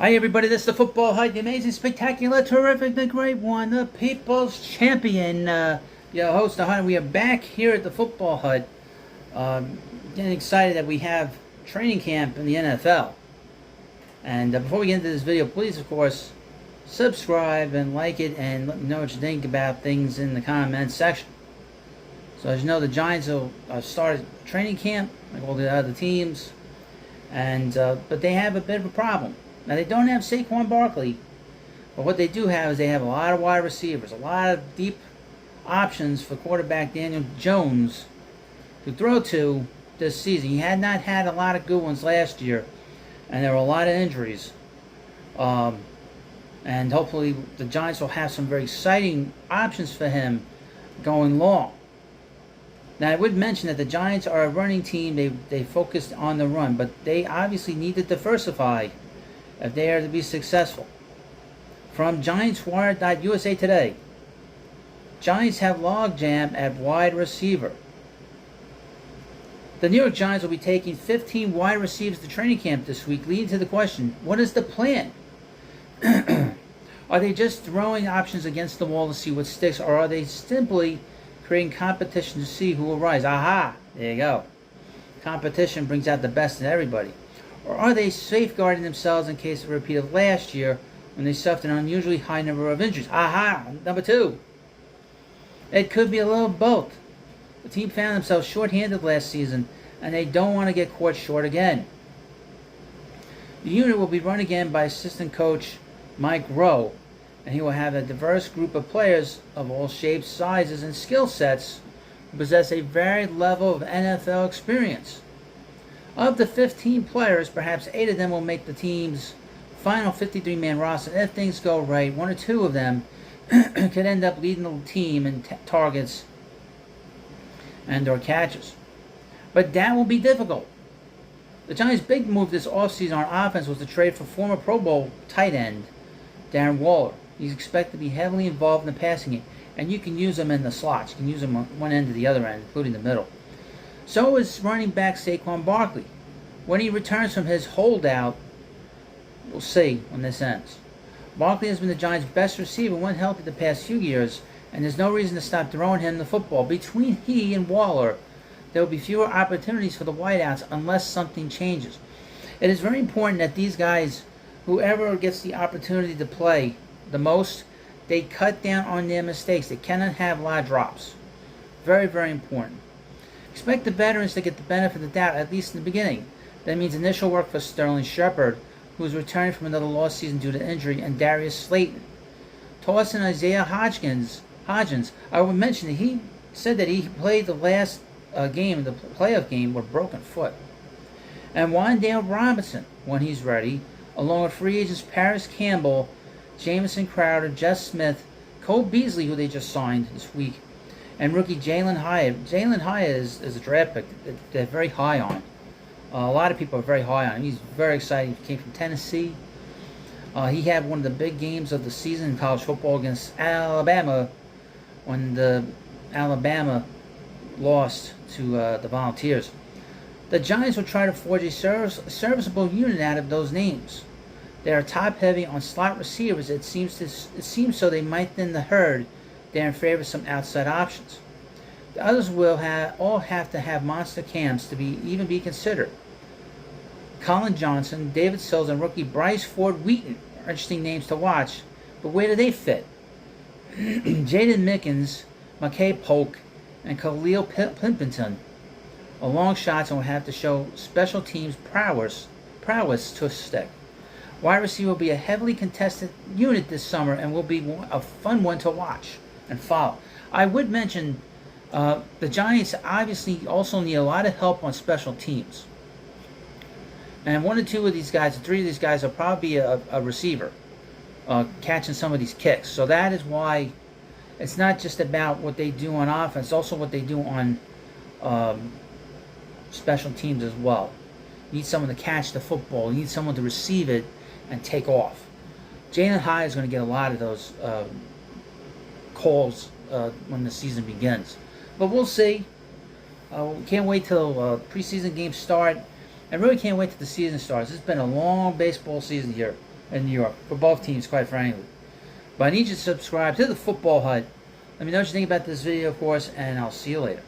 Hi everybody, this is the Football Hut, the amazing, spectacular, terrific, the great one, the People's Champion, your host, the Hut. We are back here at the Football Hut, getting excited that we have training camp in the NFL. And before we get into this video, please, of course, subscribe and like it and let me know what you think about things in the comments section. So as you know, the Giants will start training camp, like all the other teams, and but they have a bit of a problem. Now, they don't have Saquon Barkley, but what they do have is they have a lot of wide receivers, a lot of deep options for quarterback Daniel Jones to throw to this season. He had not had a lot of good ones last year, and there were a lot of injuries. And hopefully the Giants will have some very exciting options for him going long. Now, I would mention that the Giants are a running team. They focused on the run, but they obviously need to diversify if they are to be successful. From GiantsWire.USA today, Giants have logjam at wide receiver. The New York Giants will be taking 15 wide receivers to training camp this week, leading to the question, what is the plan? Are they just throwing options against the wall to see what sticks, or are they simply creating competition to see who will rise? Aha! There you go. Competition brings out the best in everybody. Or are they safeguarding themselves in case of a repeat of last year when they suffered an unusually high number of injuries? Aha! Number two. It could be a little both. The team found themselves short-handed last season, and they don't want to get caught short again. The unit will be run again by assistant coach Mike Rowe, and he will have a diverse group of players of all shapes, sizes, and skill sets who possess a varied level of NFL experience. Of the 15 players, perhaps 8 of them will make the team's final 53-man roster. If things go right, 1 or 2 of them could end up leading the team in targets and or catches. But that will be difficult. The Giants' big move this offseason on offense was to trade for former Pro Bowl tight end Darren Waller. He's expected to be heavily involved in the passing game, and you can use him in the slots. You can use him on one end to the other end, including the middle. So is running back Saquon Barkley. When he returns from his holdout, we'll see when this ends. Barkley has been the Giants' best receiver when healthy the past few years, and there's no reason to stop throwing him the football. Between he and Waller, there will be fewer opportunities for the wideouts unless something changes. It is very important that these guys, whoever gets the opportunity to play the most, they cut down on their mistakes. They cannot have a lot of drops. Very, very important. Expect the veterans to get the benefit of the doubt, at least in the beginning. That means initial work for Sterling Shepard, who is returning from another lost season due to injury, and Darius Slayton. Toss in Isaiah Hodgins. I would mention that he said that he played the last game, the playoff game, with a broken foot. And Wan'Dale Robinson, when he's ready, along with free agents Paris Campbell, Jamison Crowder, Jeff Smith, Cole Beasley, who they just signed this week, and rookie Jalin Hyatt. Jalin Hyatt is a draft pick that they're very high on. A lot of people are very high on him. He's very exciting. He came from Tennessee. He had one of the big games of the season in college football against Alabama when the Alabama lost to the Volunteers. The Giants will try to forge a serviceable unit out of those names. They are top-heavy on slot receivers. It seems so they might thin the herd. They're in favor of some outside options. The others will all have to have monster camps to even be considered. Colin Johnson, David Sills, and rookie Bryce Ford Wheaton are interesting names to watch, but where do they fit? Jaden Mickens, McKay Polk, and Khalil Pimpington are long shots and will have to show special teams prowess to stick. Wide receiver will be a heavily contested unit this summer and will be a fun one to watch and follow. I would mention the Giants obviously also need a lot of help on special teams. And 1 or 2 of these guys, 3 of these guys will probably be a receiver catching some of these kicks. So that is why it's not just about what they do on offense, it's also what they do on special teams as well. You need someone to catch the football. You need someone to receive it and take off. Jalin Hyatt is going to get a lot of those calls when the season begins. But we'll see. We can't wait till preseason games start. I really can't wait till the season starts. It's been a long baseball season here. in New York for both teams, quite frankly. But I need you to subscribe to the Football Hut. Let me know what you think about this video, of course, and I'll see you later.